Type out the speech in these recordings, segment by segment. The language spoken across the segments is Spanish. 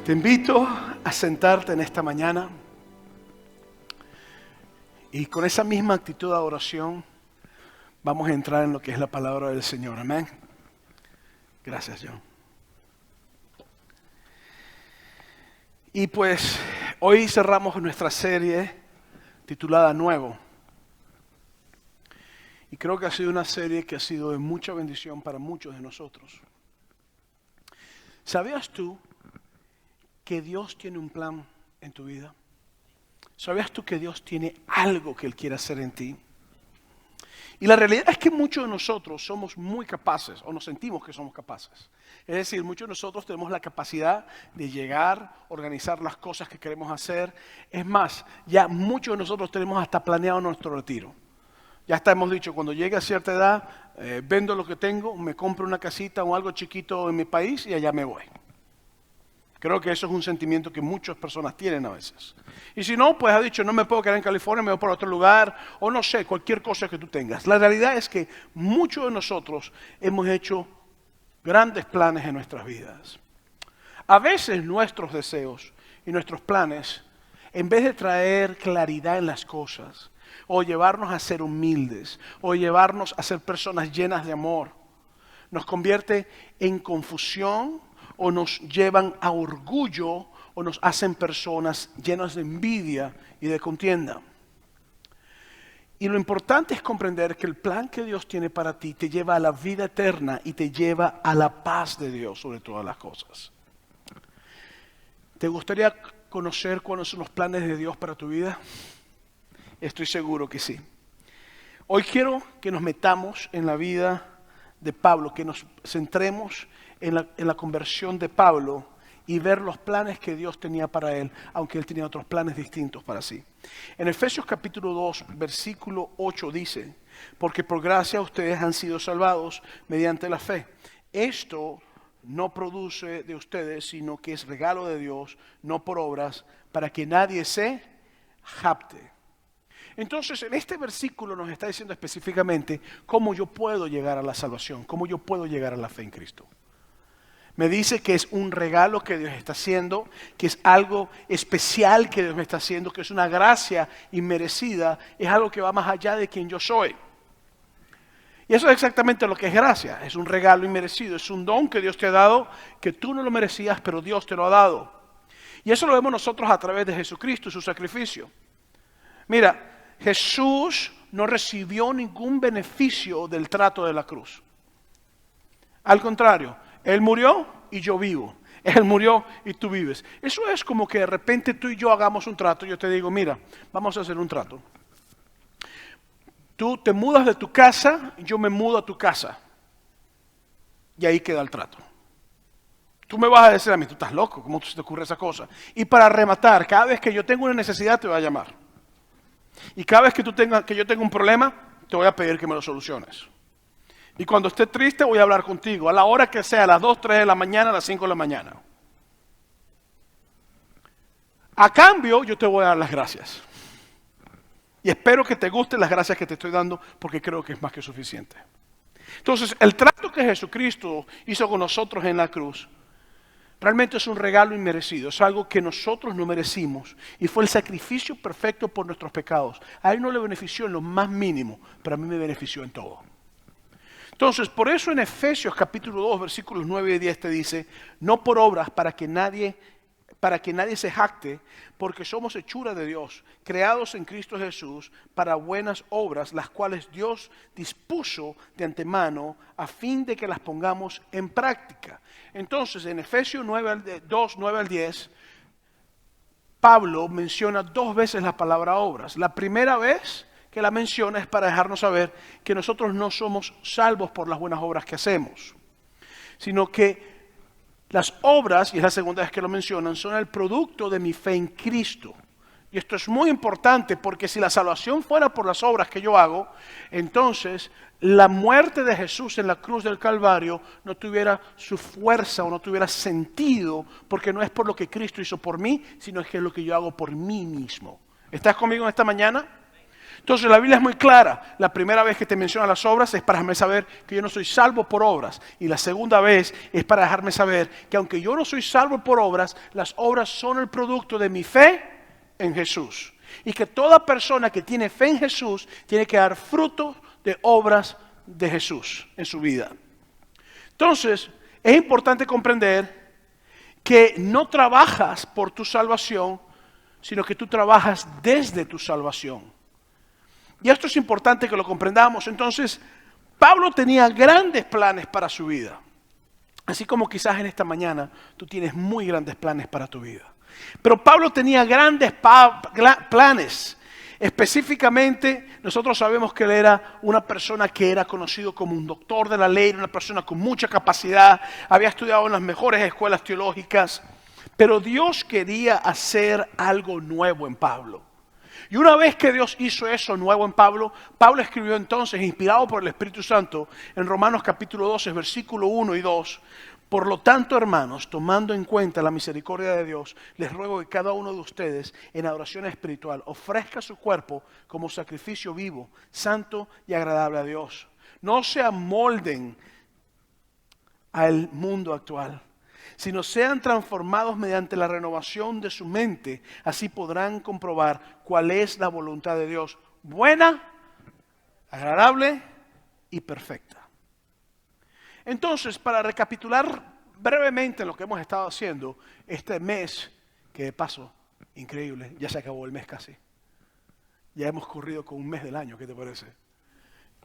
Te invito a sentarte en esta mañana y con esa misma actitud de oración vamos a entrar en lo que es la palabra del Señor. Amén. Gracias, John. Y pues hoy cerramos nuestra serie titulada Nuevo. Y creo que ha sido una serie que ha sido de mucha bendición para muchos de nosotros. ¿Sabías tú que Dios tiene un plan en tu vida? ¿Sabías tú que Dios tiene algo que Él quiere hacer en ti? Y la realidad es que muchos de nosotros somos muy capaces, o nos sentimos que somos capaces. Es decir, muchos de nosotros tenemos la capacidad de llegar, organizar las cosas que queremos hacer. Es más, ya muchos de nosotros tenemos hasta planeado nuestro retiro. Ya hasta hemos dicho, cuando llegue a cierta edad, vendo lo que tengo, me compro una casita o algo chiquito en mi país y allá me voy. Creo que eso es un sentimiento que muchas personas tienen a veces. Y si no, pues ha dicho, no me puedo quedar en California, me voy por otro lugar, o no sé, cualquier cosa que tú tengas. La realidad es que muchos de nosotros hemos hecho grandes planes en nuestras vidas. A veces nuestros deseos y nuestros planes, en vez de traer claridad en las cosas, o llevarnos a ser humildes, o llevarnos a ser personas llenas de amor, nos convierte en confusión, o nos llevan a orgullo, o nos hacen personas llenas de envidia y de contienda. Y lo importante es comprender que el plan que Dios tiene para ti te lleva a la vida eterna y te lleva a la paz de Dios sobre todas las cosas. ¿Te gustaría conocer cuáles son los planes de Dios para tu vida? Estoy seguro que sí. Hoy quiero que nos metamos en la vida de Pablo, que nos centremos en la conversión de Pablo y ver los planes que Dios tenía para él, aunque él tenía otros planes distintos para sí. En Efesios capítulo 2, versículo 8 dice, porque por gracia ustedes han sido salvados mediante la fe. Esto no produce de ustedes, sino que es regalo de Dios, no por obras, para que nadie se jacte. Entonces, en este versículo nos está diciendo específicamente cómo yo puedo llegar a la salvación, cómo yo puedo llegar a la fe en Cristo. Me dice que es un regalo que Dios está haciendo, que es algo especial que Dios me está haciendo, que es una gracia inmerecida, es algo que va más allá de quien yo soy. Y eso es exactamente lo que es gracia, es un regalo inmerecido, es un don que Dios te ha dado, que tú no lo merecías, pero Dios te lo ha dado. Y eso lo vemos nosotros a través de Jesucristo y su sacrificio. Mira, Jesús no recibió ningún beneficio del trato de la cruz. Al contrario, Él murió y yo vivo. Él murió y tú vives. Eso es como que de repente tú y yo hagamos un trato. Yo te digo, mira, vamos a hacer un trato. Tú te mudas de tu casa y yo me mudo a tu casa. Y ahí queda el trato. Tú me vas a decir a mí, tú estás loco, ¿cómo se te ocurre esa cosa? Y para rematar, cada vez que yo tengo una necesidad te voy a llamar. Y cada vez que yo tenga un problema, te voy a pedir que me lo soluciones. Y cuando esté triste voy a hablar contigo, a la hora que sea, a las 2, 3 de la mañana, a las 5 de la mañana. A cambio, yo te voy a dar las gracias. Y espero que te gusten las gracias que te estoy dando, porque creo que es más que suficiente. Entonces, el trato que Jesucristo hizo con nosotros en la cruz, realmente es un regalo inmerecido, es algo que nosotros no merecimos. Y fue el sacrificio perfecto por nuestros pecados. A Él no le benefició en lo más mínimo, pero a mí me benefició en todo. Entonces, por eso en Efesios capítulo 2, versículos 9 y 10 te dice, no por obras para que nadie se jacte, porque somos hechura de Dios, creados en Cristo Jesús para buenas obras, las cuales Dios dispuso de antemano a fin de que las pongamos en práctica. Entonces, en Efesios 2, 9 al 10, Pablo menciona 2 veces la palabra obras. La primera vez que la menciona es para dejarnos saber que nosotros no somos salvos por las buenas obras que hacemos, sino que las obras, y es la segunda vez que lo mencionan, son el producto de mi fe en Cristo. Y esto es muy importante porque si la salvación fuera por las obras que yo hago, entonces la muerte de Jesús en la cruz del Calvario no tuviera su fuerza o no tuviera sentido, porque no es por lo que Cristo hizo por mí, sino es que es lo que yo hago por mí mismo. ¿Estás conmigo en esta mañana? Entonces la Biblia es muy clara. La primera vez que te menciona las obras es para dejarme saber que yo no soy salvo por obras. Y la segunda vez es para dejarme saber que aunque yo no soy salvo por obras, las obras son el producto de mi fe en Jesús. Y que toda persona que tiene fe en Jesús tiene que dar fruto de obras de Jesús en su vida. Entonces, es importante comprender que no trabajas por tu salvación, sino que tú trabajas desde tu salvación. Y esto es importante que lo comprendamos. Entonces, Pablo tenía grandes planes para su vida. Así como quizás en esta mañana tú tienes muy grandes planes para tu vida. Pero Pablo tenía grandes planes. Específicamente, nosotros sabemos que él era una persona que era conocido como un doctor de la ley, una persona con mucha capacidad, había estudiado en las mejores escuelas teológicas, pero Dios quería hacer algo nuevo en Pablo. Y una vez que Dios hizo eso nuevo en Pablo, Pablo escribió entonces, inspirado por el Espíritu Santo, en Romanos capítulo 12, versículo 1 y 2, por lo tanto, hermanos, tomando en cuenta la misericordia de Dios, les ruego que cada uno de ustedes en adoración espiritual ofrezca su cuerpo como sacrificio vivo, santo y agradable a Dios. No se amolden al mundo actual, sino sean transformados mediante la renovación de su mente. Así podrán comprobar cuál es la voluntad de Dios, buena, agradable y perfecta. Entonces, para recapitular brevemente lo que hemos estado haciendo, este mes, que de paso, increíble, ya se acabó el mes casi. Ya hemos corrido con un mes del año, ¿qué te parece?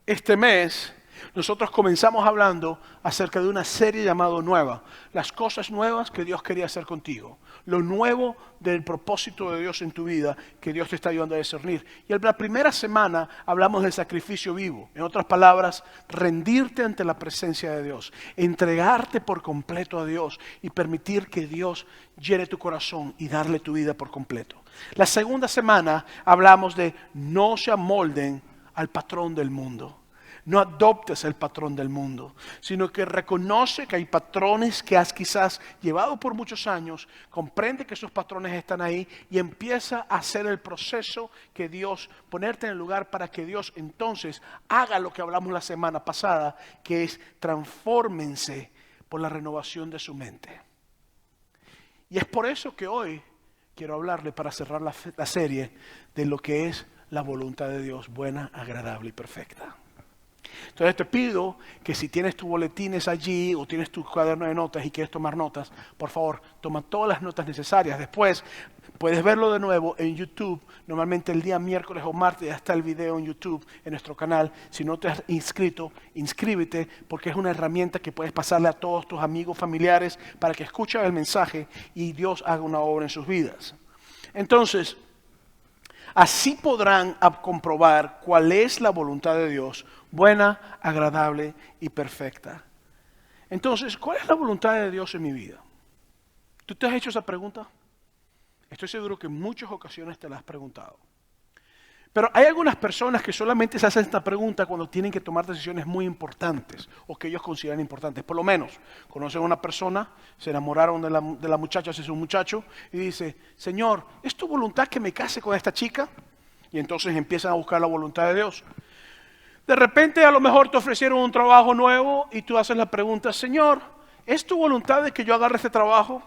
Este mes nosotros comenzamos hablando acerca de una serie llamada Nueva, las cosas nuevas que Dios quería hacer contigo, lo nuevo del propósito de Dios en tu vida que Dios te está ayudando a discernir. Y en la primera semana hablamos del sacrificio vivo, en otras palabras, rendirte ante la presencia de Dios, entregarte por completo a Dios y permitir que Dios llene tu corazón y darle tu vida por completo. La segunda semana hablamos de no se amolden al patrón del mundo. No adoptes el patrón del mundo, sino que reconoce que hay patrones que has quizás llevado por muchos años, comprende que esos patrones están ahí y empieza a hacer el proceso que Dios, ponerte en el lugar para que Dios entonces haga lo que hablamos la semana pasada, que es transfórmense por la renovación de su mente. Y es por eso que hoy quiero hablarle para cerrar la serie de lo que es la voluntad de Dios, buena, agradable y perfecta. Entonces te pido que si tienes tus boletines allí o tienes tu cuaderno de notas y quieres tomar notas, por favor, toma todas las notas necesarias. Después puedes verlo de nuevo en YouTube. Normalmente el día miércoles o martes ya está el video en YouTube, en nuestro canal. Si no te has inscrito, inscríbete porque es una herramienta que puedes pasarle a todos tus amigos, familiares, para que escuchen el mensaje y Dios haga una obra en sus vidas. Entonces, así podrán comprobar cuál es la voluntad de Dios, buena, agradable y perfecta. Entonces, ¿cuál es la voluntad de Dios en mi vida? ¿Tú te has hecho esa pregunta? Estoy seguro que en muchas ocasiones te la has preguntado. Pero hay algunas personas que solamente se hacen esta pregunta cuando tienen que tomar decisiones muy importantes o que ellos consideran importantes. Por lo menos, conocen a una persona, se enamoraron de la muchacha, si es un muchacho, y dice, Señor, ¿es tu voluntad que me case con esta chica? Y entonces empiezan a buscar la voluntad de Dios. De repente a lo mejor te ofrecieron un trabajo nuevo y tú haces la pregunta, Señor, ¿es tu voluntad de que yo agarre este trabajo?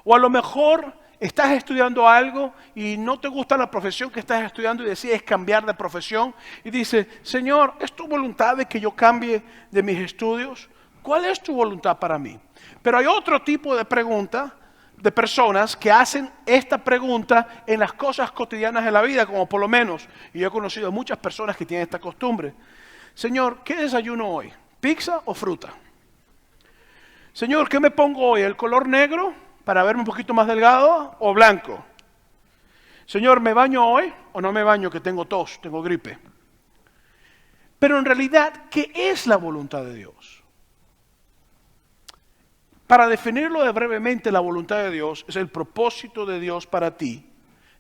O a lo mejor estás estudiando algo y no te gusta la profesión que estás estudiando y decides cambiar de profesión y dices, Señor, ¿es tu voluntad de que yo cambie de mis estudios? ¿Cuál es tu voluntad para mí? Pero hay otro tipo de pregunta de personas que hacen esta pregunta en las cosas cotidianas de la vida, como por lo menos, y yo he conocido muchas personas que tienen esta costumbre. Señor, ¿qué desayuno hoy? ¿Pizza o fruta? Señor, ¿qué me pongo hoy? ¿El color negro para verme un poquito más delgado o blanco? Señor, ¿me baño hoy o no me baño que tengo tos, tengo gripe? Pero en realidad, ¿qué es la voluntad de Dios? Para definirlo brevemente, la voluntad de Dios es el propósito de Dios para ti.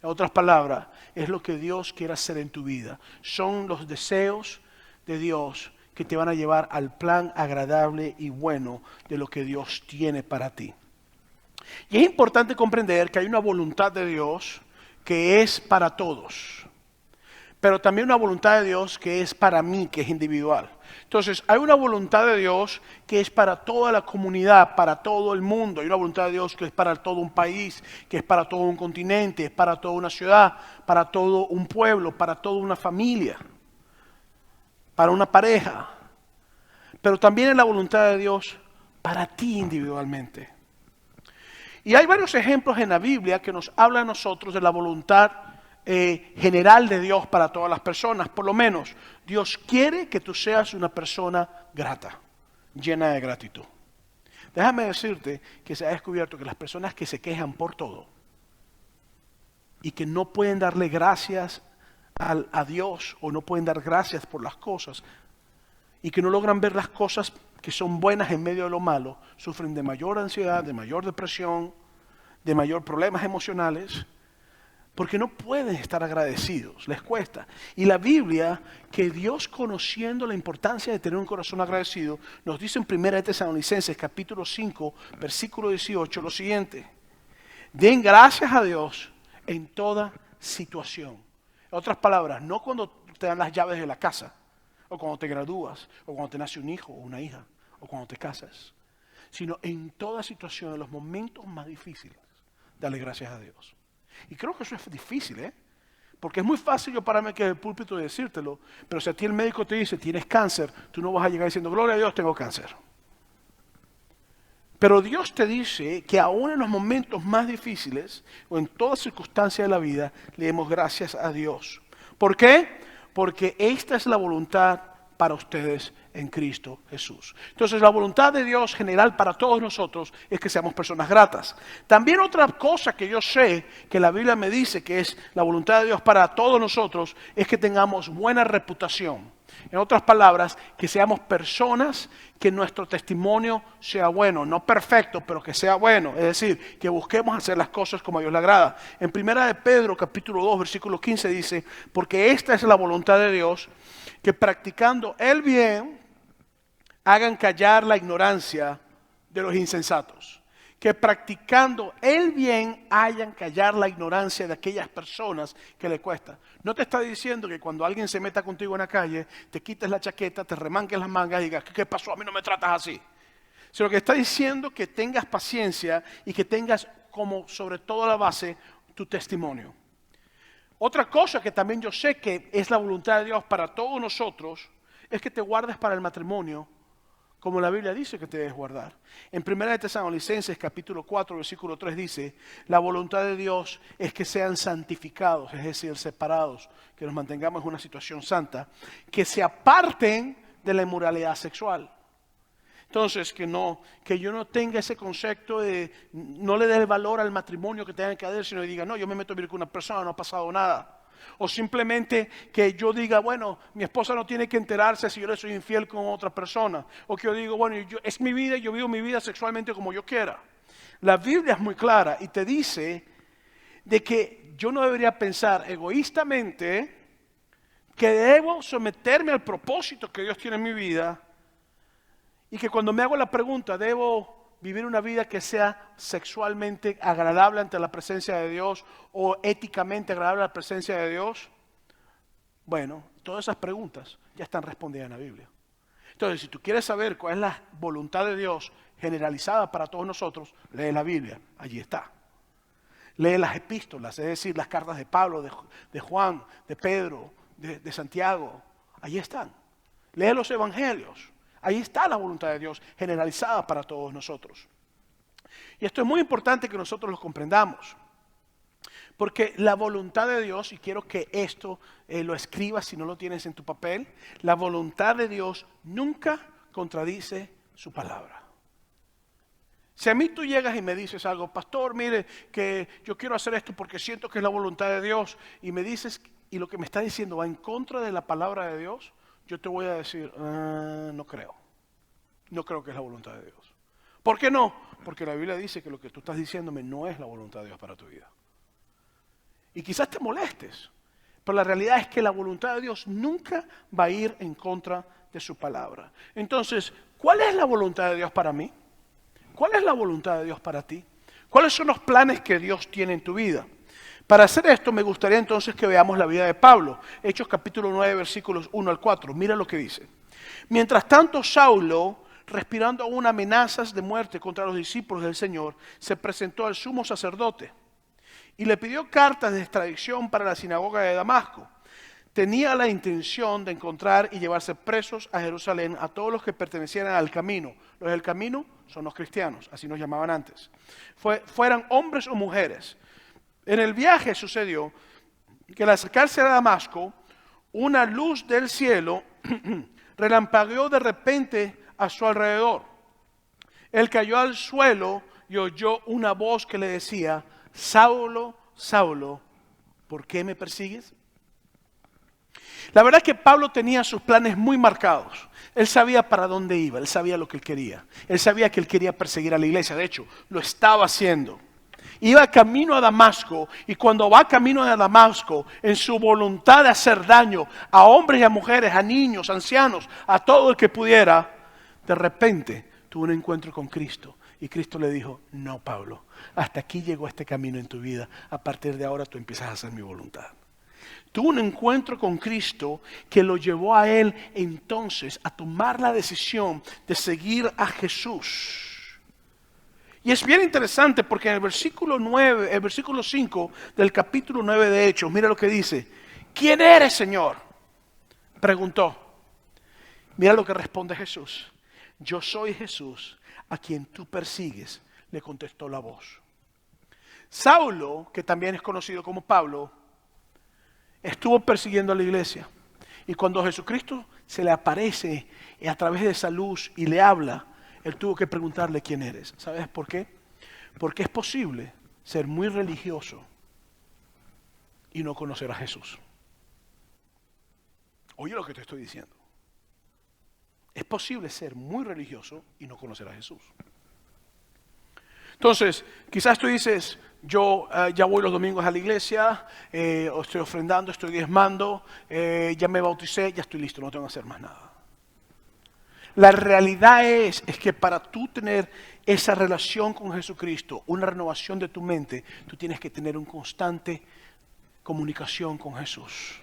En otras palabras, es lo que Dios quiere hacer en tu vida. Son los deseos de Dios que te van a llevar al plan agradable y bueno de lo que Dios tiene para ti. Y es importante comprender que hay una voluntad de Dios que es para todos. pero también una voluntad de Dios que es para mí, que es individual. Entonces, hay una voluntad de Dios que es para toda la comunidad, para todo el mundo. Hay una voluntad de Dios que es para todo un país, que es para todo un continente, es para toda una ciudad, para todo un pueblo, para toda una familia, para una pareja. Pero también es la voluntad de Dios para ti individualmente. Y hay varios ejemplos en la Biblia que nos hablan a nosotros de la voluntad general de Dios para todas las personas. Por lo menos, Dios quiere que tú seas una persona grata, llena de gratitud. Déjame decirte que se ha descubierto que las personas que se quejan por todo y que no pueden darle gracias a Dios o no pueden dar gracias por las cosas y que no logran ver las cosas que son buenas en medio de lo malo, sufren de mayor ansiedad, de mayor depresión, de mayor problemas emocionales, porque no pueden estar agradecidos, les cuesta. Y la Biblia, que Dios, conociendo la importancia de tener un corazón agradecido, nos dice en 1 Tesalonicenses capítulo 5, versículo 18, lo siguiente: den gracias a Dios en toda situación. En otras palabras, no cuando te dan las llaves de la casa, o cuando te gradúas, o cuando te nace un hijo o una hija, o cuando te casas, sino en toda situación, en los momentos más difíciles, dale gracias a Dios. Y creo que eso es difícil, porque es muy fácil yo pararme aquí en el púlpito y decírtelo, pero si a ti el médico te dice, tienes cáncer, tú no vas a llegar diciendo, gloria a Dios, tengo cáncer. Pero Dios te dice que aún en los momentos más difíciles, o en todas circunstancias de la vida, le demos gracias a Dios. ¿Por qué? Porque esta es la voluntad para ustedes en Cristo Jesús. Entonces, la voluntad de Dios general para todos nosotros es que seamos personas gratas. También otra cosa que yo sé que la Biblia me dice que es la voluntad de Dios para todos nosotros es que tengamos buena reputación. En otras palabras, que seamos personas que nuestro testimonio sea bueno, no perfecto, pero que sea bueno. Es decir, que busquemos hacer las cosas como a Dios le agrada. En 1 de Pedro, capítulo 2, versículo 15 dice, porque esta es la voluntad de Dios, que practicando el bien, hagan callar la ignorancia de los insensatos. Que practicando el bien hayan callar la ignorancia de aquellas personas que le cuesta. No te está diciendo que cuando alguien se meta contigo en la calle, te quites la chaqueta, te remanques las mangas y digas, ¿qué pasó? A mí no me tratas así. Sino que está diciendo que tengas paciencia y que tengas como sobre toda la base tu testimonio. Otra cosa que también yo sé que es la voluntad de Dios para todos nosotros es que te guardes para el matrimonio como la Biblia dice que te debes guardar. En 1 Tesalonicenses capítulo 4 versículo 3 dice, la voluntad de Dios es que sean santificados, es decir, separados, que nos mantengamos en una situación santa, que se aparten de la inmoralidad sexual. Entonces, que yo no tenga ese concepto de, no le dé el valor al matrimonio que tenga que haber, sino que diga, no, yo me meto a vivir con una persona, no ha pasado nada. O simplemente que yo diga, bueno, mi esposa no tiene que enterarse si yo le soy infiel con otra persona. O que yo digo, bueno, es mi vida y yo vivo mi vida sexualmente como yo quiera. La Biblia es muy clara y te dice de que yo no debería pensar egoístamente que debo someterme al propósito que Dios tiene en mi vida y que cuando me hago la pregunta, ¿debo vivir una vida que sea sexualmente agradable ante la presencia de Dios o éticamente agradable a la presencia de Dios? Bueno, todas esas preguntas ya están respondidas en la Biblia. Entonces, si tú quieres saber cuál es la voluntad de Dios generalizada para todos nosotros, lee la Biblia, allí está. Lee las epístolas, es decir, las cartas de Pablo, de Juan, de Pedro, de Santiago, allí están. Lee los evangelios. Ahí está la voluntad de Dios generalizada para todos nosotros. Y esto es muy importante que nosotros lo comprendamos. Porque la voluntad de Dios, y quiero que esto lo escribas si no lo tienes en tu papel, la voluntad de Dios nunca contradice su palabra. Si a mí tú llegas y me dices algo, pastor, mire, que yo quiero hacer esto porque siento que es la voluntad de Dios, y me dices, y lo que me está diciendo va en contra de la palabra de Dios, yo te voy a decir, no creo. No creo que es la voluntad de Dios. ¿Por qué no? Porque la Biblia dice que lo que tú estás diciéndome no es la voluntad de Dios para tu vida. Y quizás te molestes, pero la realidad es que la voluntad de Dios nunca va a ir en contra de su palabra. Entonces, ¿cuál es la voluntad de Dios para mí? ¿Cuál es la voluntad de Dios para ti? ¿Cuáles son los planes que Dios tiene en tu vida? Para hacer esto me gustaría entonces que veamos la vida de Pablo. Hechos capítulo 9, versículos 1 al 4. Mira lo que dice. Mientras tanto, Saulo, respirando aún amenazas de muerte contra los discípulos del Señor, se presentó al sumo sacerdote y le pidió cartas de extradición para la sinagoga de Damasco. Tenía la intención de encontrar y llevarse presos a Jerusalén a todos los que pertenecieran al camino. Los del camino son los cristianos, así nos llamaban antes. Fueran hombres o mujeres. En el viaje sucedió que al acercarse a Damasco, una luz del cielo relampagueó de repente a su alrededor. Él cayó al suelo y oyó una voz que le decía: Saulo, Saulo, ¿por qué me persigues? La verdad es que Pablo tenía sus planes muy marcados. Él sabía para dónde iba, él sabía lo que él quería. Él sabía que él quería perseguir a la iglesia, de hecho, lo estaba haciendo. Iba camino a Damasco, y cuando va camino a Damasco, en su voluntad de hacer daño a hombres y a mujeres, a niños, ancianos, a todo el que pudiera, de repente tuvo un encuentro con Cristo. Y Cristo le dijo: no, Pablo, hasta aquí llegó este camino en tu vida. A partir de ahora tú empiezas a hacer mi voluntad. Tuvo un encuentro con Cristo que lo llevó a él entonces a tomar la decisión de seguir a Jesús. Y es bien interesante porque en el versículo 5 del capítulo 9 de Hechos, mira lo que dice. ¿Quién eres, Señor?, preguntó. Mira lo que responde Jesús. Yo soy Jesús, a quien tú persigues, le contestó la voz. Saulo, que también es conocido como Pablo, estuvo persiguiendo a la iglesia. Y cuando Jesucristo se le aparece a través de esa luz y le habla, él tuvo que preguntarle: ¿quién eres? ¿Sabes por qué? Porque es posible ser muy religioso y no conocer a Jesús. Oye lo que te estoy diciendo. Es posible ser muy religioso y no conocer a Jesús. Entonces, quizás tú dices: yo ya voy los domingos a la iglesia, o estoy ofrendando, estoy diezmando, ya me bauticé, ya estoy listo, no tengo que hacer más nada. La realidad es que para tú tener esa relación con Jesucristo, una renovación de tu mente, tú tienes que tener una constante comunicación con Jesús.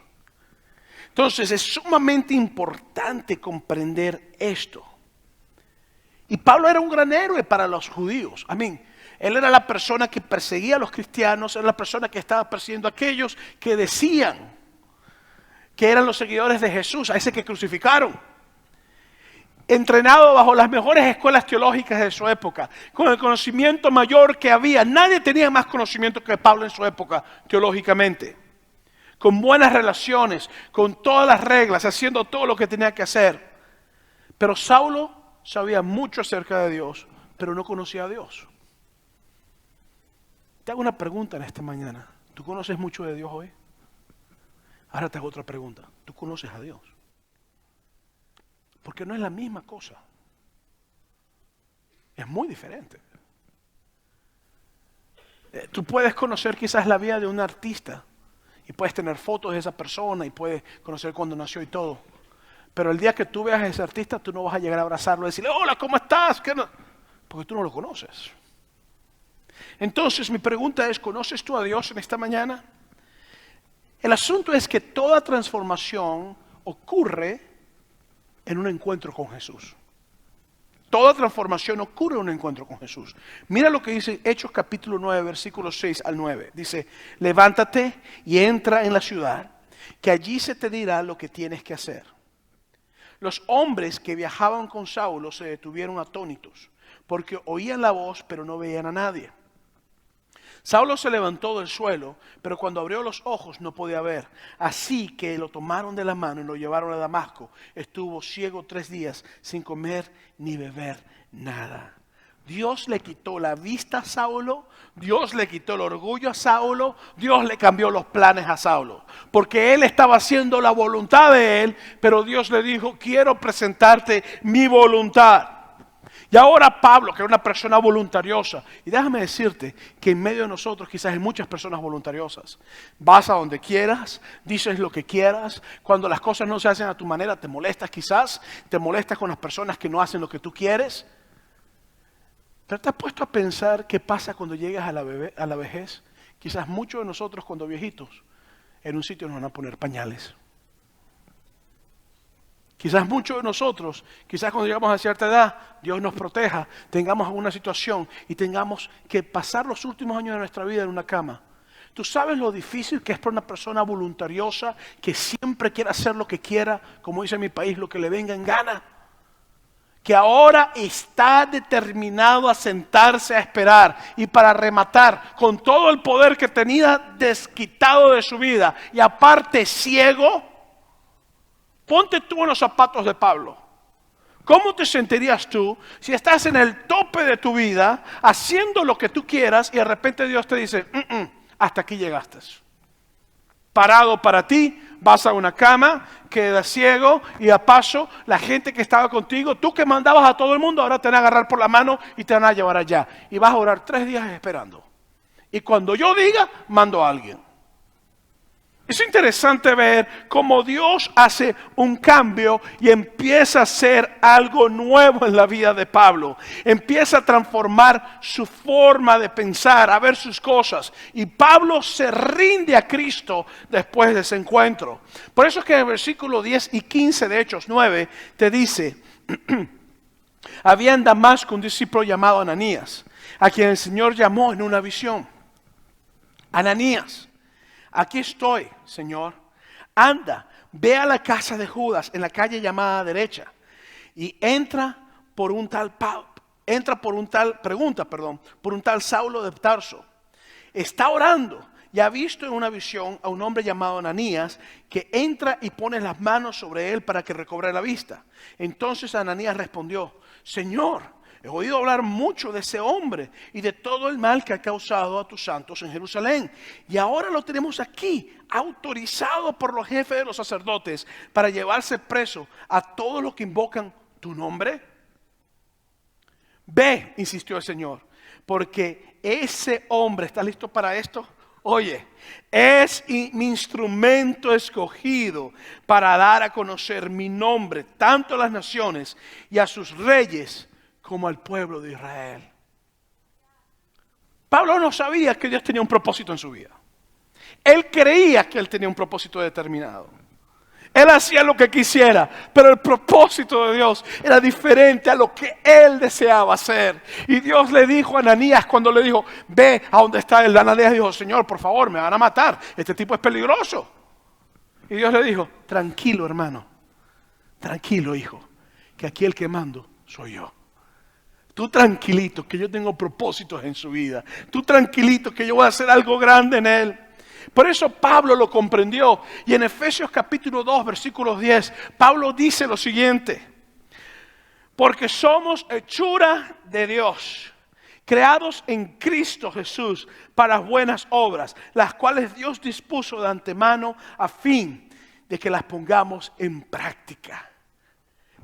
Entonces es sumamente importante comprender esto. Y Pablo era un gran héroe para los judíos. Amén. Él era la persona que perseguía a los cristianos, era la persona que estaba persiguiendo a aquellos que decían que eran los seguidores de Jesús, a ese que crucificaron. Entrenado bajo las mejores escuelas teológicas de su época, con el conocimiento mayor que había. Nadie tenía más conocimiento que Pablo en su época teológicamente. Con buenas relaciones, con todas las reglas, haciendo todo lo que tenía que hacer. Pero Saulo sabía mucho acerca de Dios, pero no conocía a Dios. Te hago una pregunta en esta mañana. ¿Tú conoces mucho de Dios hoy? Ahora te hago otra pregunta. ¿Tú conoces a Dios? Porque no es la misma cosa. Es muy diferente. Tú puedes conocer quizás la vida de un artista y puedes tener fotos de esa persona y puedes conocer cuándo nació y todo. Pero el día que tú veas a ese artista, tú no vas a llegar a abrazarlo y decirle: hola, ¿cómo estás? ¿Qué no? Porque tú no lo conoces. Entonces mi pregunta es: ¿conoces tú a Dios en esta mañana? El asunto es que toda transformación ocurre en un encuentro con Jesús. Toda transformación ocurre en un encuentro con Jesús. Mira lo que dice Hechos capítulo 9, versículos 6 al 9. Dice: levántate y entra en la ciudad, que allí se te dirá lo que tienes que hacer. Los hombres que viajaban con Saulo se detuvieron atónitos, porque oían la voz, pero no veían a nadie. Saulo se levantó del suelo, pero cuando abrió los ojos no podía ver. Así que lo tomaron de la mano y lo llevaron a Damasco. Estuvo ciego 3 días sin comer ni beber nada. Dios le quitó la vista a Saulo, Dios le quitó el orgullo a Saulo, Dios le cambió los planes a Saulo. Porque él estaba haciendo la voluntad de él, pero Dios le dijo: quiero presentarte mi voluntad. Y ahora Pablo, que era una persona voluntariosa, y déjame decirte que en medio de nosotros quizás hay muchas personas voluntariosas. Vas a donde quieras, dices lo que quieras, cuando las cosas no se hacen a tu manera te molestas quizás, te molestas con las personas que no hacen lo que tú quieres. Pero te has puesto a pensar qué pasa cuando llegas a la vejez, Quizás muchos de nosotros cuando viejitos, en un sitio nos van a poner pañales. Quizás muchos de nosotros, quizás cuando llegamos a cierta edad, Dios nos proteja, tengamos alguna situación y tengamos que pasar los últimos años de nuestra vida en una cama. ¿Tú sabes lo difícil que es para una persona voluntariosa que siempre quiere hacer lo que quiera, como dice en mi país, lo que le venga en gana? Que ahora está determinado a sentarse a esperar y para rematar con todo el poder que tenía desquitado de su vida y aparte ciego. Ponte tú en los zapatos de Pablo. ¿Cómo te sentirías tú si estás en el tope de tu vida haciendo lo que tú quieras y de repente Dios te dice, hasta aquí llegaste? Parado para ti, vas a una cama, quedas ciego y a paso la gente que estaba contigo, tú que mandabas a todo el mundo, ahora te van a agarrar por la mano y te van a llevar allá. Y vas a orar 3 días esperando. Y cuando yo diga, mando a alguien. Es interesante ver cómo Dios hace un cambio y empieza a hacer algo nuevo en la vida de Pablo. Empieza a transformar su forma de pensar, a ver sus cosas. Y Pablo se rinde a Cristo después de ese encuentro. Por eso es que en el versículo 10 y 15 de Hechos 9 te dice, había en Damasco un discípulo llamado Ananías, a quien el Señor llamó en una visión. Ananías. Aquí estoy, Señor. Anda, ve a la casa de Judas en la calle llamada derecha y entra por un tal Saulo de Tarso. Está orando y ha visto en una visión a un hombre llamado Ananías que entra y pone las manos sobre él para que recobre la vista. Entonces Ananías respondió, Señor, he oído hablar mucho de ese hombre y de todo el mal que ha causado a tus santos en Jerusalén. Y ahora lo tenemos aquí, autorizado por los jefes de los sacerdotes para llevarse preso a todos los que invocan tu nombre. Ve, insistió el Señor, porque ese hombre, ¿está listo para esto? Oye, es mi instrumento escogido para dar a conocer mi nombre tanto a las naciones y a sus reyes como al pueblo de Israel. Pablo no sabía que Dios tenía un propósito en su vida. Él creía que él tenía un propósito determinado. Él hacía lo que quisiera, pero el propósito de Dios era diferente a lo que él deseaba hacer. Y Dios le dijo a Ananías cuando le dijo, ve a donde está él. Ananías dijo, Señor, por favor, me van a matar. Este tipo es peligroso. Y Dios le dijo, tranquilo hermano, tranquilo hijo, que aquí el que mando soy yo. Tú tranquilito, que yo tengo propósitos en su vida. Tú tranquilito, que yo voy a hacer algo grande en él. Por eso Pablo lo comprendió. Y en Efesios capítulo 2, versículos 10, Pablo dice lo siguiente. Porque somos hechura de Dios, creados en Cristo Jesús para buenas obras, las cuales Dios dispuso de antemano a fin de que las pongamos en práctica.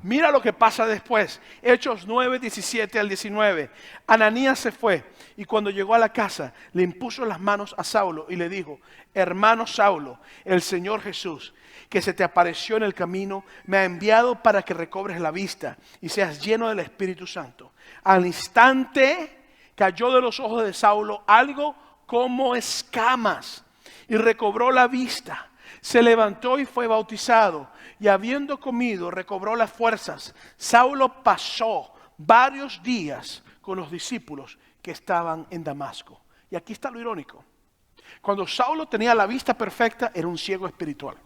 Mira lo que pasa después. Hechos 9, 17 al 19. Ananías se fue y cuando llegó a la casa le impuso las manos a Saulo y le dijo, hermano Saulo, el Señor Jesús, que se te apareció en el camino, me ha enviado para que recobres la vista y seas lleno del Espíritu Santo. Al instante cayó de los ojos de Saulo algo como escamas y recobró la vista. Se levantó y fue bautizado, y habiendo comido recobró las fuerzas. Saulo pasó varios días con los discípulos que estaban en Damasco. Y aquí está lo irónico. Cuando Saulo tenía la vista perfecta, era un ciego espiritual.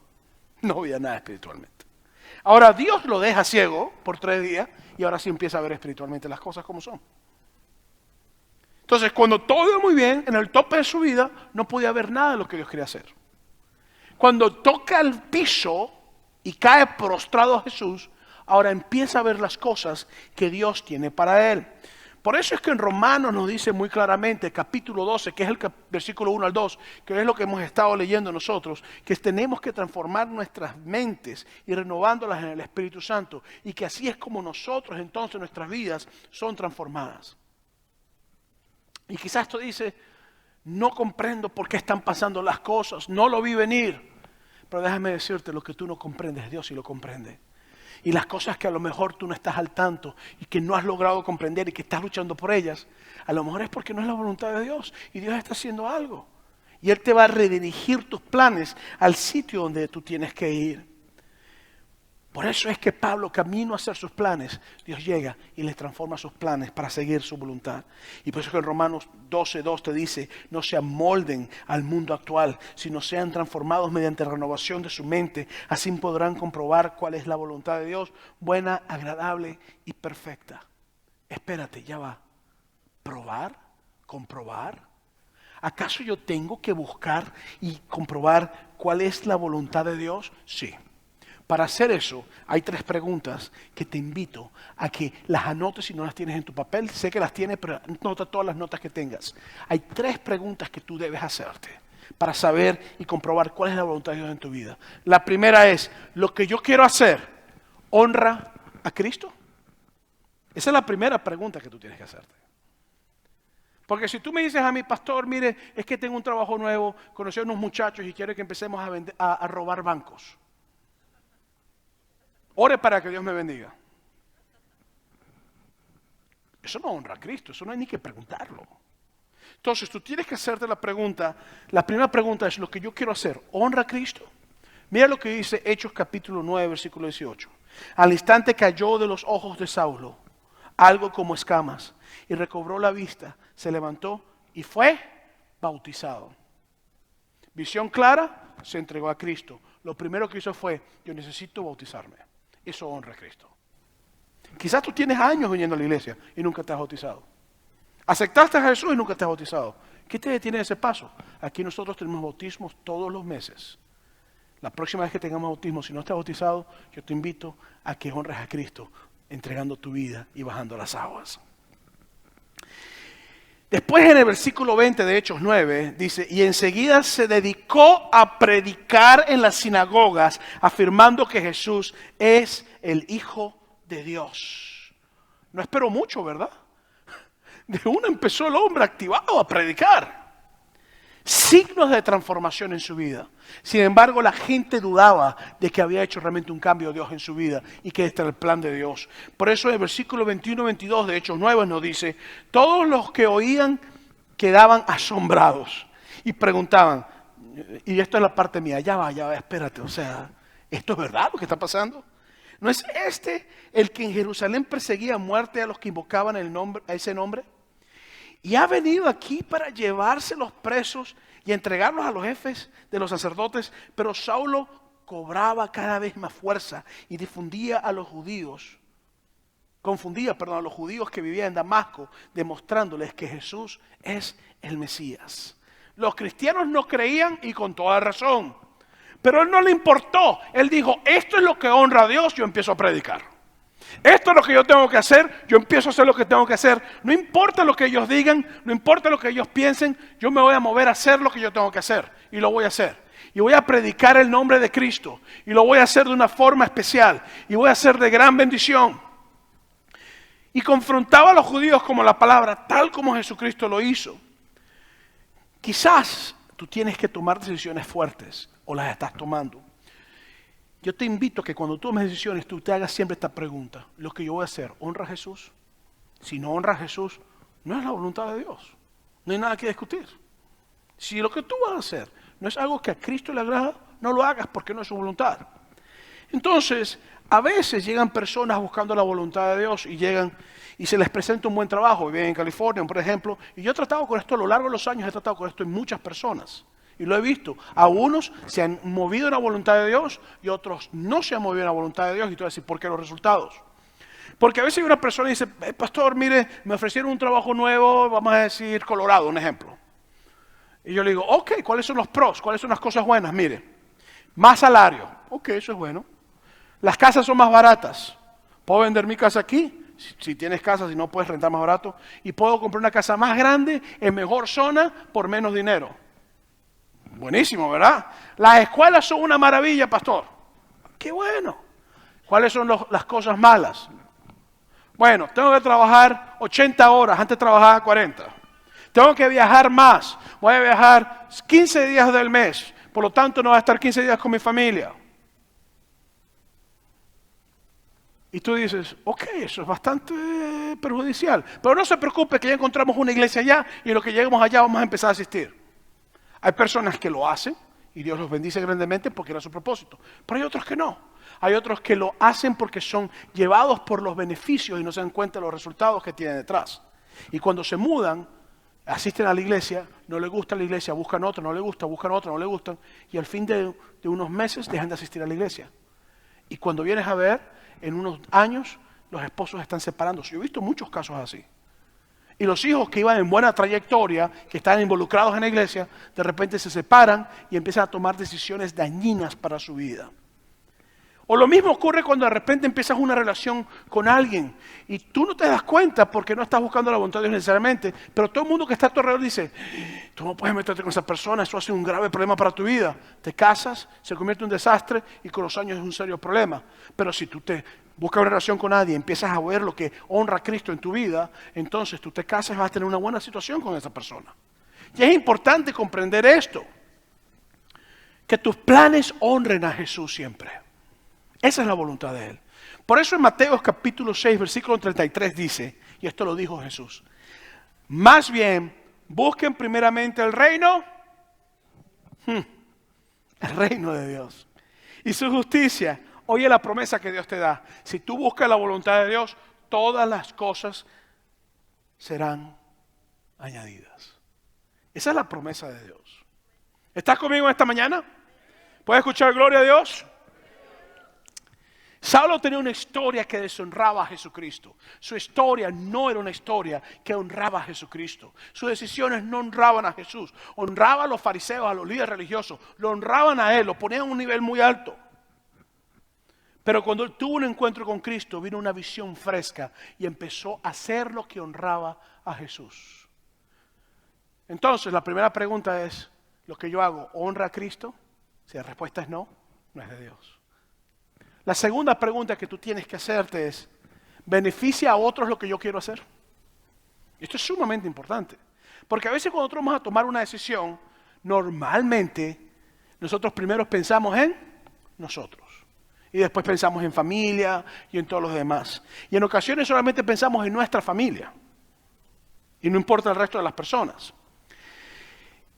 No veía nada espiritualmente. Ahora Dios lo deja ciego por 3 días, y ahora sí empieza a ver espiritualmente las cosas como son. Entonces, cuando todo iba muy bien, en el tope de su vida, no podía ver nada de lo que Dios quería hacer. Cuando toca el piso y cae prostrado a Jesús, ahora empieza a ver las cosas que Dios tiene para él. Por eso es que en Romanos nos dice muy claramente, capítulo 12, que es el versículo 1 al 2, que es lo que hemos estado leyendo nosotros, que tenemos que transformar nuestras mentes y renovándolas en el Espíritu Santo, y que así es como nosotros entonces nuestras vidas son transformadas. Y quizás tú dices, no comprendo por qué están pasando las cosas, no lo vi venir. Pero déjame decirte, lo que tú no comprendes, Dios sí lo comprende. Y las cosas que a lo mejor tú no estás al tanto y que no has logrado comprender y que estás luchando por ellas, a lo mejor es porque no es la voluntad de Dios y Dios está haciendo algo. Y Él te va a redirigir tus planes al sitio donde tú tienes que ir. Por eso es que Pablo, camino a hacer sus planes, Dios llega y le transforma sus planes para seguir su voluntad. Y por eso que en Romanos 12:2 te dice, no se amolden al mundo actual, sino sean transformados mediante la renovación de su mente. Así podrán comprobar cuál es la voluntad de Dios, buena, agradable y perfecta. Espérate, ya va. ¿Probar? ¿Comprobar? ¿Acaso yo tengo que buscar y comprobar cuál es la voluntad de Dios? Sí. Para hacer eso, hay 3 preguntas que te invito a que las anotes si no las tienes en tu papel. Sé que las tienes, pero anota todas las notas que tengas. Hay 3 preguntas que tú debes hacerte para saber y comprobar cuál es la voluntad de Dios en tu vida. La primera es, ¿lo que yo quiero hacer honra a Cristo? Esa es la primera pregunta que tú tienes que hacerte. Porque si tú me dices a mi pastor, mire, es que tengo un trabajo nuevo, conocí a unos muchachos y quiero que empecemos a robar bancos. Ore para que Dios me bendiga. Eso no honra a Cristo, eso no hay ni que preguntarlo. Entonces tú tienes que hacerte la pregunta, la primera pregunta es, ¿lo que yo quiero hacer honra a Cristo? Mira lo que dice Hechos capítulo 9, versículo 18. Al instante cayó de los ojos de Saulo algo como escamas y recobró la vista, se levantó y fue bautizado. Visión clara, se entregó a Cristo. Lo primero que hizo fue, yo necesito bautizarme. Eso honra a Cristo. Quizás tú tienes años viniendo a la iglesia y nunca te has bautizado. Aceptaste a Jesús y nunca te has bautizado. ¿Qué te detiene ese paso? Aquí nosotros tenemos bautismos todos los meses. La próxima vez que tengamos bautismo, si no estás bautizado, yo te invito a que honres a Cristo, entregando tu vida y bajando las aguas. Después en el versículo 20 de Hechos 9 dice, y enseguida se dedicó a predicar en las sinagogas, afirmando que Jesús es el Hijo de Dios. No esperó mucho, ¿verdad? De una empezó el hombre activado a predicar. Signos de transformación en su vida. Sin embargo, la gente dudaba de que había hecho realmente un cambio Dios en su vida y que este era el plan de Dios. Por eso en el versículo 21-22 de Hechos 9 nos dice, todos los que oían quedaban asombrados y preguntaban, y esto es la parte mía, ya va, espérate, o sea, ¿esto es verdad lo que está pasando? ¿No es este el que en Jerusalén perseguía a muerte a los que invocaban a ese nombre? Y ha venido aquí para llevarse los presos y entregarlos a los jefes de los sacerdotes. Pero Saulo cobraba cada vez más fuerza y confundía a los judíos que vivían en Damasco, demostrándoles que Jesús es el Mesías. Los cristianos no creían y con toda razón. Pero a él no le importó. Él dijo, esto es lo que honra a Dios, yo empiezo a predicar. Esto es lo que yo tengo que hacer, yo empiezo a hacer lo que tengo que hacer. No importa lo que ellos digan, no importa lo que ellos piensen, yo me voy a mover a hacer lo que yo tengo que hacer. Y lo voy a hacer. Y voy a predicar el nombre de Cristo. Y lo voy a hacer de una forma especial. Y voy a hacer de gran bendición. Y confrontaba a los judíos como la palabra, tal como Jesucristo lo hizo. Quizás tú tienes que tomar decisiones fuertes, o las estás tomando. Yo te invito a que cuando tomes decisiones, tú te hagas siempre esta pregunta. ¿Lo que yo voy a hacer, honra a Jesús? Si no honra a Jesús, no es la voluntad de Dios. No hay nada que discutir. Si lo que tú vas a hacer no es algo que a Cristo le agrada, no lo hagas porque no es su voluntad. Entonces, a veces llegan personas buscando la voluntad de Dios y llegan y se les presenta un buen trabajo. Viven en California, por ejemplo, y yo he tratado con esto a lo largo de los años, he tratado con esto en muchas personas. Y lo he visto. A unos se han movido en la voluntad de Dios y otros no se han movido en la voluntad de Dios. Y tú vas a decir, ¿por qué los resultados? Porque a veces hay una persona y dice, pastor, mire, me ofrecieron un trabajo nuevo, vamos a decir Colorado, un ejemplo. Y yo le digo, ok, ¿cuáles son los pros? ¿Cuáles son las cosas buenas? Mire, más salario. Ok, eso es bueno. Las casas son más baratas. ¿Puedo vender mi casa aquí? Si tienes casa, si no puedes rentar más barato. Y puedo comprar una casa más grande, en mejor zona, por menos dinero. Buenísimo, ¿verdad? Las escuelas son una maravilla, pastor. ¡Qué bueno! ¿Cuáles son las cosas malas? Bueno, tengo que trabajar 80 horas, antes trabajaba 40. Tengo que viajar más. Voy a viajar 15 días del mes. Por lo tanto, no voy a estar 15 días con mi familia. Y tú dices, ok, eso es bastante perjudicial. Pero no se preocupe que ya encontramos una iglesia allá y en lo que lleguemos allá vamos a empezar a asistir. Hay personas que lo hacen y Dios los bendice grandemente porque era su propósito. Pero hay otros que no. Hay otros que lo hacen porque son llevados por los beneficios y no se dan cuenta de los resultados que tienen detrás. Y cuando se mudan, asisten a la iglesia, no les gusta la iglesia, buscan otra, no les gusta, buscan otra, no les gustan. Y al fin de unos meses dejan de asistir a la iglesia. Y cuando vienes a ver, en unos años, los esposos están separándose. Yo he visto muchos casos así. Y los hijos que iban en buena trayectoria, que estaban involucrados en la iglesia, de repente se separan y empiezan a tomar decisiones dañinas para su vida. O lo mismo ocurre cuando de repente empiezas una relación con alguien y tú no te das cuenta porque no estás buscando la voluntad de Dios necesariamente, pero todo el mundo que está a tu alrededor dice, tú no puedes meterte con esa persona, eso hace un grave problema para tu vida. Te casas, se convierte en un desastre y con los años es un serio problema. Pero si tú te buscas una relación con nadie, empiezas a ver lo que honra a Cristo en tu vida, entonces tú te casas y vas a tener una buena situación con esa persona. Y es importante comprender esto, que tus planes honren a Jesús siempre. Esa es la voluntad de Él. Por eso en Mateo capítulo 6, versículo 33 dice, y esto lo dijo Jesús, más bien busquen primeramente el reino de Dios y su justicia. Oye la promesa que Dios te da. Si tú buscas la voluntad de Dios, todas las cosas serán añadidas. Esa es la promesa de Dios. ¿Estás conmigo esta mañana? ¿Puedes escuchar gloria a Dios? Saulo tenía una historia que deshonraba a Jesucristo. Su historia no era una historia que honraba a Jesucristo. Sus decisiones no honraban a Jesús. Honraba a los fariseos, a los líderes religiosos. Lo honraban a Él, lo ponían a un nivel muy alto. Pero cuando él tuvo un encuentro con Cristo, vino una visión fresca y empezó a hacer lo que honraba a Jesús. Entonces, la primera pregunta es, ¿lo que yo hago honra a Cristo? Si la respuesta es no, no es de Dios. La segunda pregunta que tú tienes que hacerte es, ¿beneficia a otros lo que yo quiero hacer? Esto es sumamente importante, porque a veces cuando nosotros vamos a tomar una decisión, normalmente nosotros primero pensamos en nosotros. Y después pensamos en familia y en todos los demás. Y en ocasiones solamente pensamos en nuestra familia. Y no importa el resto de las personas.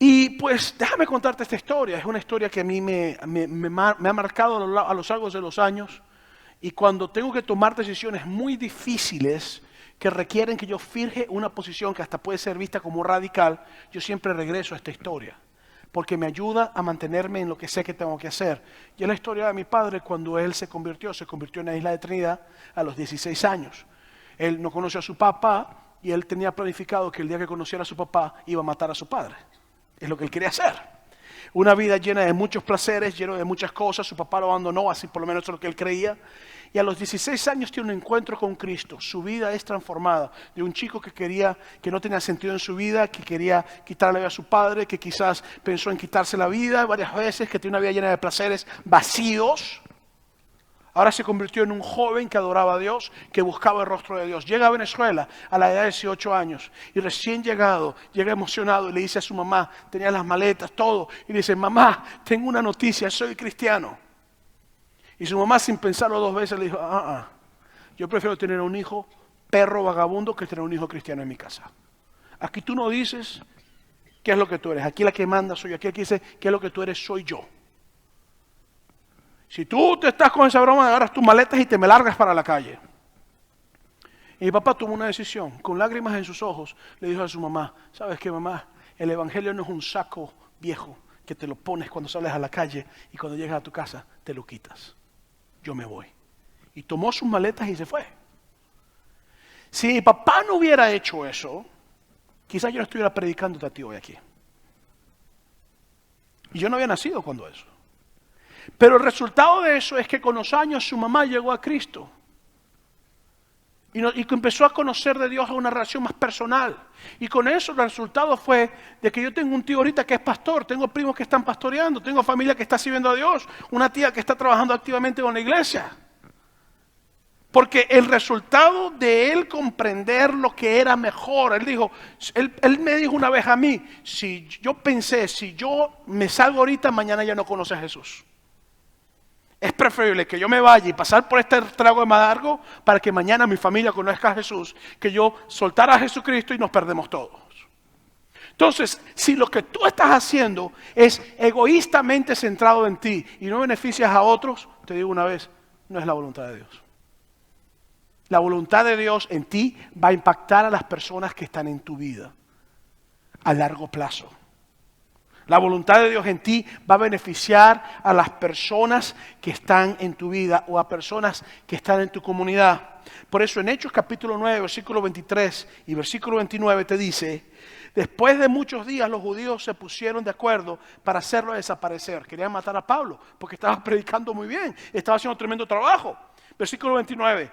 Y pues déjame contarte esta historia. Es una historia que a mí me ha marcado a lo largo de los años. Y cuando tengo que tomar decisiones muy difíciles que requieren que yo fije una posición que hasta puede ser vista como radical, yo siempre regreso a esta historia. Porque me ayuda a mantenerme en lo que sé que tengo que hacer. Y es la historia de mi padre cuando él se convirtió en la Isla de Trinidad a los 16 años. Él no conoció a su papá y él tenía planificado que el día que conociera a su papá iba a matar a su padre. Es lo que él quería hacer. Una vida llena de muchos placeres, lleno de muchas cosas. Su papá lo abandonó, así por lo menos es lo que él creía. Y a los 16 años tiene un encuentro con Cristo. Su vida es transformada. De un chico que no tenía sentido en su vida, que quería quitarle la vida a su padre, que quizás pensó en quitarse la vida varias veces, que tenía una vida llena de placeres vacíos. Ahora se convirtió en un joven que adoraba a Dios, que buscaba el rostro de Dios. Llega a Venezuela a la edad de 18 años y recién llegado, llega emocionado y le dice a su mamá, tenía las maletas, todo, y le dice, mamá, tengo una noticia, soy cristiano. Y su mamá sin pensarlo dos veces le dijo, yo prefiero tener un hijo perro vagabundo que tener un hijo cristiano en mi casa. Aquí tú no dices qué es lo que tú eres, aquí la que manda soy yo, aquí dice qué es lo que tú eres soy yo. Si tú te estás con esa broma, agarras tus maletas y te me largas para la calle. Y mi papá tomó una decisión, con lágrimas en sus ojos, le dijo a su mamá, ¿sabes qué, mamá? El evangelio no es un saco viejo que te lo pones cuando sales a la calle y cuando llegas a tu casa te lo quitas. Yo me voy. Y tomó sus maletas y se fue. Si mi papá no hubiera hecho eso, quizás yo no estuviera predicándote a ti hoy aquí. Y yo no había nacido cuando eso. Pero el resultado de eso es que con los años su mamá llegó a Cristo. Y empezó a conocer de Dios a una relación más personal. Y con eso el resultado fue de que yo tengo un tío ahorita que es pastor, tengo primos que están pastoreando, tengo familia que está sirviendo a Dios, una tía que está trabajando activamente con la iglesia. Porque el resultado de él comprender lo que era mejor, él me dijo una vez a mí, si yo me salgo ahorita, mañana ya no conoce a Jesús. Es preferible que yo me vaya y pasar por este trago de amargo para que mañana mi familia conozca a Jesús, que yo soltar a Jesucristo y nos perdemos todos. Entonces, si lo que tú estás haciendo es egoístamente centrado en ti y no beneficias a otros, te digo una vez, no es la voluntad de Dios. La voluntad de Dios en ti va a impactar a las personas que están en tu vida a largo plazo. La voluntad de Dios en ti va a beneficiar a las personas que están en tu vida o a personas que están en tu comunidad. Por eso en Hechos capítulo 9, versículo 23 y versículo 29 te dice: después de muchos días los judíos se pusieron de acuerdo para hacerlo desaparecer. Querían matar a Pablo porque estaba predicando muy bien, estaba haciendo tremendo trabajo. Versículo 29.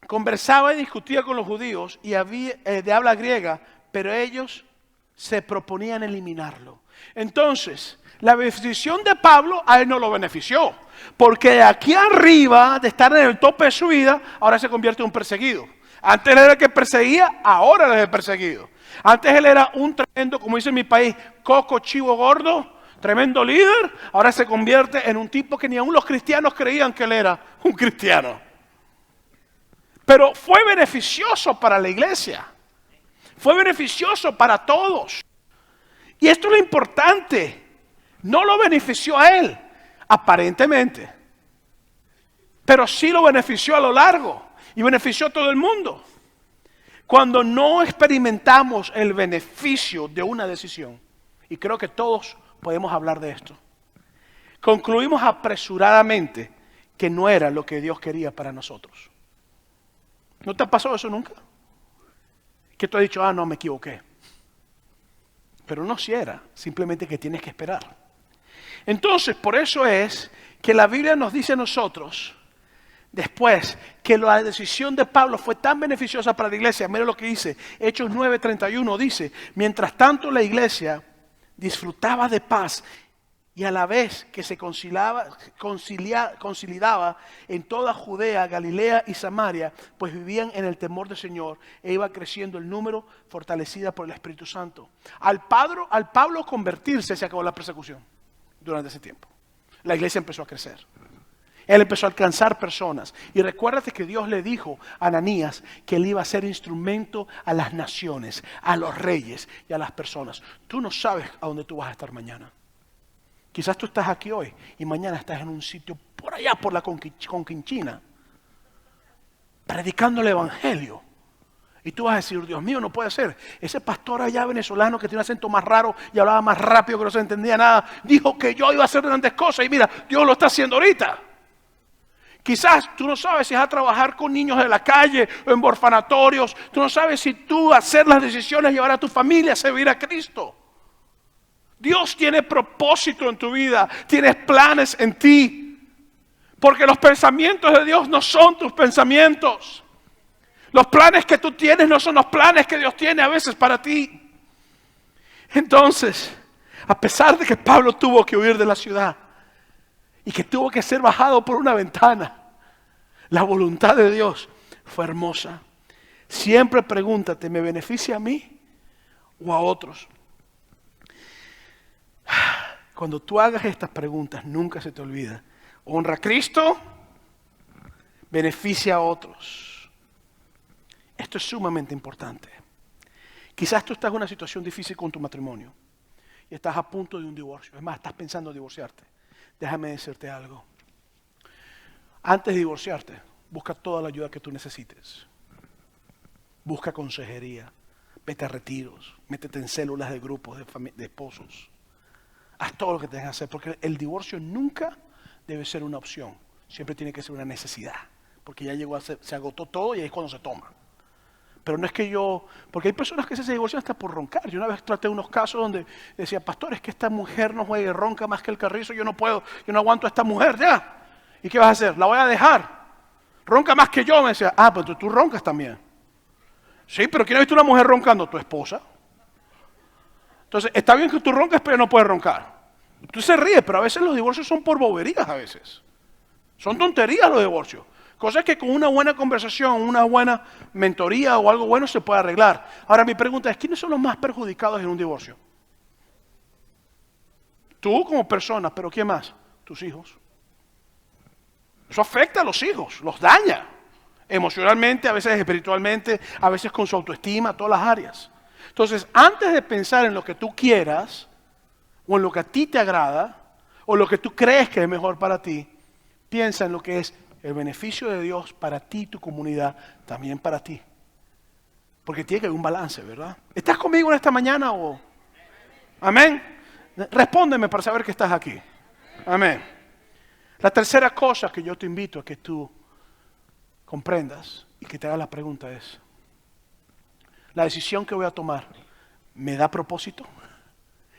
Conversaba y discutía con los judíos y de habla griega, pero ellos se proponían eliminarlo. Entonces, la decisión de Pablo a él no lo benefició, porque de aquí arriba, de estar en el tope de su vida, ahora se convierte en un perseguido. Antes él era el que perseguía, ahora él es el perseguido. Antes él era un tremendo, como dice en mi país, coco chivo gordo, tremendo líder. Ahora se convierte en un tipo que ni aun los cristianos creían que él era un cristiano. Pero fue beneficioso para la iglesia. Fue beneficioso para todos. Y esto es lo importante. No lo benefició a él, aparentemente. Pero sí lo benefició a lo largo. Y benefició a todo el mundo. Cuando no experimentamos el beneficio de una decisión, y creo que todos podemos hablar de esto, concluimos apresuradamente que no era lo que Dios quería para nosotros. ¿No te ha pasado eso nunca? Que tú has dicho, no, me equivoqué. Pero no si era, simplemente que tienes que esperar. Entonces, por eso es que la Biblia nos dice a nosotros, después, que la decisión de Pablo fue tan beneficiosa para la iglesia. Mira lo que dice, Hechos 9:31 dice: mientras tanto la iglesia disfrutaba de paz y a la vez que se consolidaba en toda Judea, Galilea y Samaria, pues vivían en el temor del Señor e iba creciendo el número, fortalecida por el Espíritu Santo. Al Pablo convertirse, se acabó la persecución durante ese tiempo. La iglesia empezó a crecer. Él empezó a alcanzar personas. Y recuérdate que Dios le dijo a Ananías que él iba a ser instrumento a las naciones, a los reyes y a las personas. Tú no sabes a dónde tú vas a estar mañana. Quizás tú estás aquí hoy y mañana estás en un sitio por allá, por la Conquinchina, predicando el evangelio. Y tú vas a decir, Dios mío, no puede ser. Ese pastor allá venezolano que tiene un acento más raro y hablaba más rápido que no se entendía nada, dijo que yo iba a hacer grandes cosas y mira, Dios lo está haciendo ahorita. Quizás tú no sabes si vas a trabajar con niños de la calle o en orfanatorios. Tú no sabes si tú hacer las decisiones, llevar a tu familia a servir a Cristo. Dios tiene propósito en tu vida, tienes planes en ti. Porque los pensamientos de Dios no son tus pensamientos. Los planes que tú tienes no son los planes que Dios tiene a veces para ti. Entonces, a pesar de que Pablo tuvo que huir de la ciudad y que tuvo que ser bajado por una ventana, la voluntad de Dios fue hermosa. Siempre pregúntate, ¿me beneficia a mí o a otros? Cuando tú hagas estas preguntas, nunca se te olvida. Honra a Cristo, beneficia a otros. Esto es sumamente importante. Quizás tú estás en una situación difícil con tu matrimonio y estás a punto de un divorcio. Es más, estás pensando en divorciarte. Déjame decirte algo. Antes de divorciarte, busca toda la ayuda que tú necesites. Busca consejería. Vete a retiros. Métete en células de grupos de esposos. Haz todo lo que tengas que hacer, porque el divorcio nunca debe ser una opción. Siempre tiene que ser una necesidad, porque ya llegó se agotó todo y ahí es cuando se toma. Pero no es que porque hay personas que se divorcian hasta por roncar. Yo una vez traté unos casos donde decía, pastor, es que esta mujer no juegue, ronca más que el carrizo, yo no puedo, yo no aguanto a esta mujer ya. ¿Y qué vas a hacer? La voy a dejar. Ronca más que yo, me decía, pues tú roncas también. Sí, pero ¿quién ha visto una mujer roncando? Tu esposa. Entonces, está bien que tú roncas, pero no puedes roncar. Tú se ríes, pero a veces los divorcios son por boberías a veces. Son tonterías los divorcios. Cosas que con una buena conversación, una buena mentoría o algo bueno se puede arreglar. Ahora mi pregunta es, ¿quiénes son los más perjudicados en un divorcio? Tú como persona, pero ¿quién más? Tus hijos. Eso afecta a los hijos, los daña. Emocionalmente, a veces espiritualmente, a veces con su autoestima, todas las áreas. Entonces, antes de pensar en lo que tú quieras, o en lo que a ti te agrada, o lo que tú crees que es mejor para ti, piensa en lo que es el beneficio de Dios para ti y tu comunidad, también para ti. Porque tiene que haber un balance, ¿verdad? ¿Estás conmigo en esta mañana o...? Amén. Respóndeme para saber que estás aquí. Amén. La tercera cosa que yo te invito a que tú comprendas y que te hagas la pregunta es, ¿la decisión que voy a tomar me da propósito?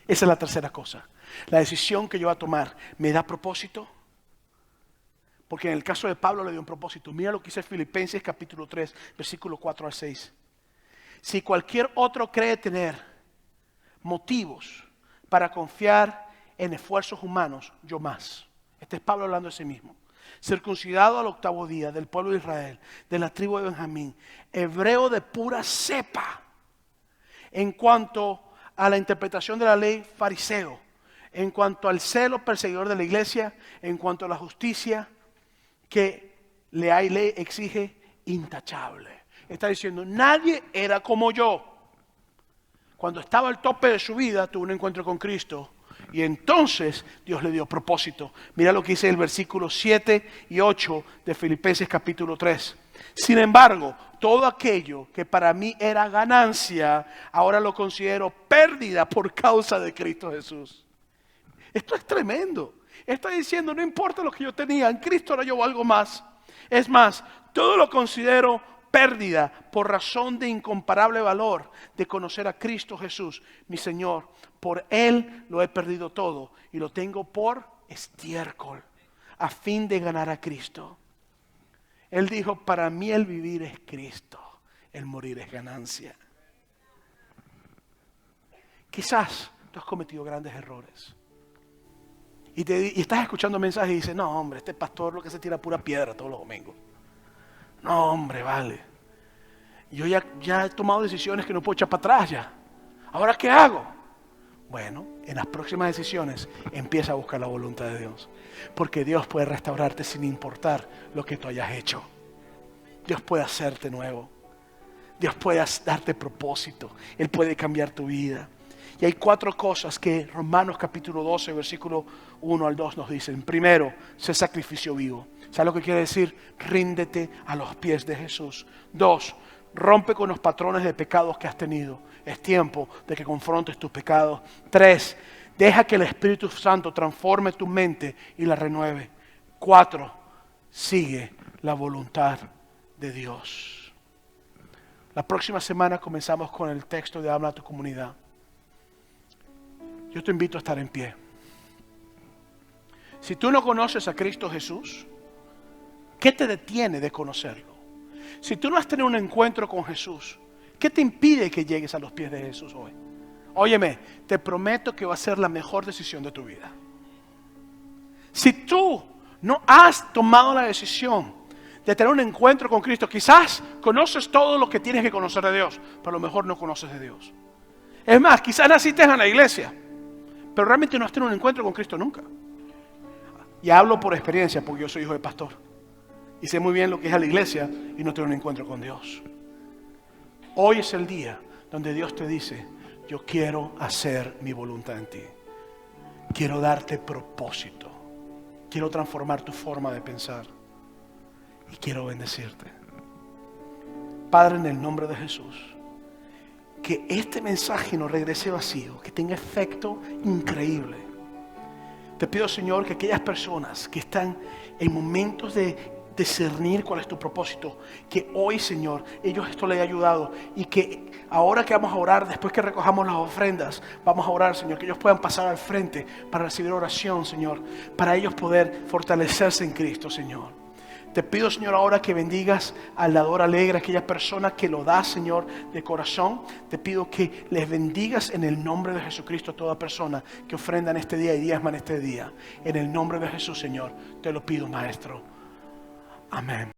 Esa es la tercera cosa. La decisión que yo voy a tomar me da propósito. Porque en el caso de Pablo le dio un propósito. Mira lo que dice Filipenses capítulo 3, versículo 4 al 6. Si cualquier otro cree tener motivos para confiar en esfuerzos humanos, yo más. Este es Pablo hablando de sí mismo. Circuncidado al 8º día del pueblo de Israel, de la tribu de Benjamín, hebreo de pura cepa, en cuanto a la interpretación de la ley, fariseo, en cuanto al celo perseguidor de la iglesia, en cuanto a la justicia que la ley exige, intachable. Está diciendo, nadie era como yo. Cuando estaba al tope de su vida, tuvo un encuentro con Cristo. Y entonces Dios le dio propósito. Mira lo que dice el versículo 7 y 8 de Filipenses capítulo 3. Sin embargo, todo aquello que para mí era ganancia, ahora lo considero pérdida por causa de Cristo Jesús. Esto es tremendo. Está diciendo, no importa lo que yo tenía, en Cristo ahora yo valgo más. Es más, todo lo considero pérdida por razón de incomparable valor de conocer a Cristo Jesús, mi Señor. Por Él lo he perdido todo y lo tengo por estiércol, a fin de ganar a Cristo. Él dijo, para mí el vivir es Cristo, el morir es ganancia. Quizás tú has cometido grandes errores. Y estás escuchando mensajes y dices, no hombre, este pastor lo que se tira pura piedra todos los domingos. No hombre, vale. Yo ya he tomado decisiones que no puedo echar para atrás ya. ¿Ahora qué hago? Bueno, en las próximas decisiones empieza a buscar la voluntad de Dios. Porque Dios puede restaurarte sin importar lo que tú hayas hecho. Dios puede hacerte nuevo. Dios puede darte propósito. Él puede cambiar tu vida. Y hay 4 cosas que Romanos capítulo 12, versículo 1 al 2 nos dicen. Primero, sé sacrificio vivo. ¿Sabes lo que quiere decir? Ríndete a los pies de Jesús. 2, rompe con los patrones de pecados que has tenido. Es tiempo de que confrontes tus pecados. 3, deja que el Espíritu Santo transforme tu mente y la renueve. 4, sigue la voluntad de Dios. La próxima semana comenzamos con el texto de Habla a tu comunidad. Yo te invito a estar en pie. Si tú no conoces a Cristo Jesús, ¿qué te detiene de conocerlo? Si tú no has tenido un encuentro con Jesús, ¿qué te impide que llegues a los pies de Jesús hoy? Óyeme, te prometo que va a ser la mejor decisión de tu vida. Si tú no has tomado la decisión de tener un encuentro con Cristo, quizás conoces todo lo que tienes que conocer de Dios, pero a lo mejor no conoces de Dios. Es más, quizás naciste en la iglesia, pero realmente no has tenido un encuentro con Cristo nunca. Y hablo por experiencia, porque yo soy hijo de pastor. Y sé muy bien lo que es a la iglesia y no tener un encuentro con Dios. Hoy es el día donde Dios te dice, yo quiero hacer mi voluntad en ti. Quiero darte propósito. Quiero transformar tu forma de pensar. Y quiero bendecirte. Padre, en el nombre de Jesús, que este mensaje no regrese vacío, que tenga efecto increíble. Te pido, Señor, que aquellas personas que están en momentos de discernir cuál es tu propósito, que hoy, Señor, ellos esto les haya ayudado y que ahora que vamos a orar, después que recojamos las ofrendas, vamos a orar, Señor, que ellos puedan pasar al frente para recibir oración, Señor, para ellos poder fortalecerse en Cristo, Señor. Te pido, Señor, ahora que bendigas al dador alegre, aquella persona que lo da, Señor, de corazón. Te pido que les bendigas en el nombre de Jesucristo a toda persona que ofrenda en este día y diezma en este día. En el nombre de Jesús, Señor, te lo pido, Maestro. Amén.